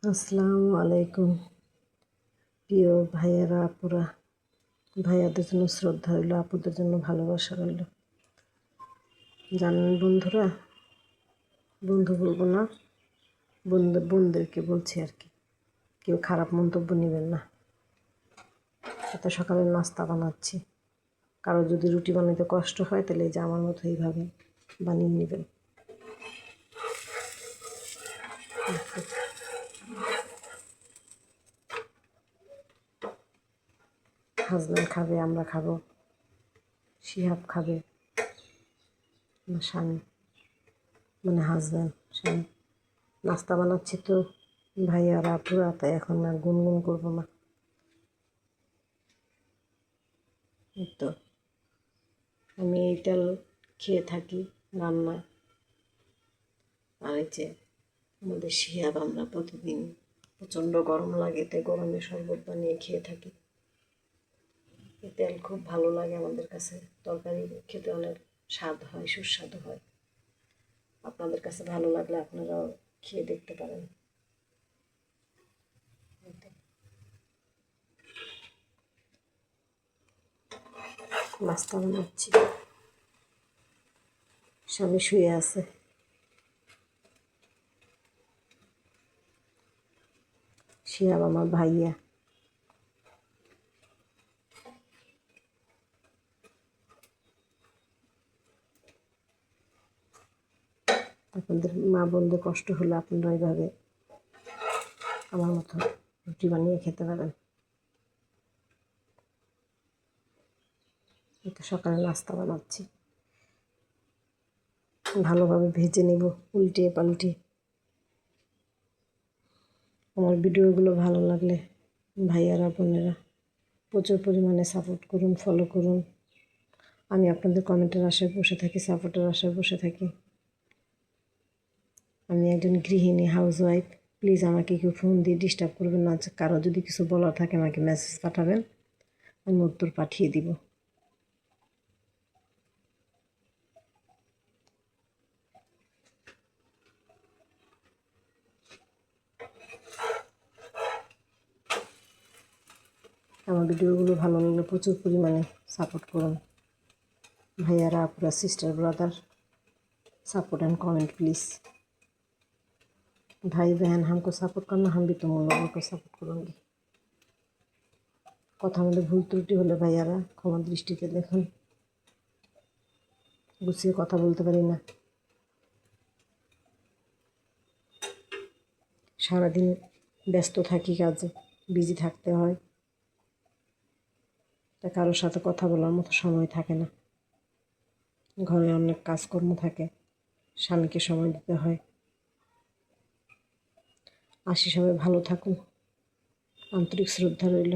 আসসালামু আলাইকুম প্রিয় ভাইয়েরা আপুরা। ভাইয়াদের জন্য শ্রদ্ধা রইল, আপুদের জন্য ভালোবাসা রইল। জানেন বন্ধুরা, বন্ধু বলবো না, বোনদেরকে বলছি আর কি, কেউ খারাপ মন্তব্য নেবেন না। এত সকালে নাস্তা বানাচ্ছি, কারো যদি রুটি বানাতে কষ্ট হয় তাহলে এই যে আমার মতো এইভাবে বানিয়ে নেবেন। হাজব্যান্ড খাবে, আমরা খাবো, শিহাব খাবে, আমার স্বামী মানে হাজব্যান্ড স্বামী। নাস্তা বানাচ্ছি তো ভাইয়ারা আপুরা, তাই এখন আর গুনগুন করবো না। এই তো আমি এই তেল খেয়ে থাকি রান্নায়। আর এই যে আমাদের শিহাব, আমরা প্রতিদিন প্রচণ্ড গরম লাগে তাই গরমে শরবত বানিয়ে খেয়ে থাকি। এই তেল খুব ভালো লাগে আমাদের কাছে, তরকারি খেতে অনেক স্বাদ হয়, সুস্বাদু হয়। আপনাদের কাছে ভালো লাগলে আপনারাও খেয়ে দেখতে পারেন। নাস্তা বানাচ্ছি, স্বামী শুয়ে আছে। শিহাব আমার ভাইয়া। আপনাদের মা বোনদের কষ্ট হলে আপনারা এইভাবে আমার মতো রুটি বানিয়ে খেতে পারেন। এটা সকালে নাস্তা বানাচ্ছি, ভালোভাবে ভেজে নেব উল্টিয়ে পাল্টিয়ে। আমার ভিডিওগুলো ভালো লাগলে ভাইয়ারা বোনেরা প্রচুর পরিমাণে সাপোর্ট করুন, ফলো করুন। আমি আপনাদের কমেন্টের আশায় বসে থাকি, সাপোর্টের আশায় বসে থাকি। আমি একজন গৃহিণী, হাউসওয়াইফ। প্লিজ আমাকে কেউ ফোন দিয়ে ডিস্টার্ব করবেন না। কারো যদি কিছু বলার থাকে আমাকে মেসেজ পাঠাবেন, আমি উত্তর পাঠিয়ে দিব। আমার ভিডিওগুলো ভালো লাগলে প্রচুর পরিমাণে সাপোর্ট করুন। ভাইয়ারা আপুরা, sister brother, support and comment please. भाई बहन हमको सपोर्ट करना, हम भी तुम लोगों को सपोर्ट करूँगी। কথা মধ্যে ভুল ত্রুটি হলে ভাইয়ারা ক্ষমা দৃষ্টিতে দেখুন, গুছিয়ে কথা বলতে পারি না। সারাদিন ব্যস্ত থাকি, কাজে বিজি থাকতে হয়, তা কারোর সাথে কথা বলার মতো সময় থাকে না। ঘরে অনেক কাজকর্ম থাকে, স্বামীকে সময় দিতে হয়। আসি, সবাই ভালো থাকুন, আন্তরিক শ্রদ্ধা রইল।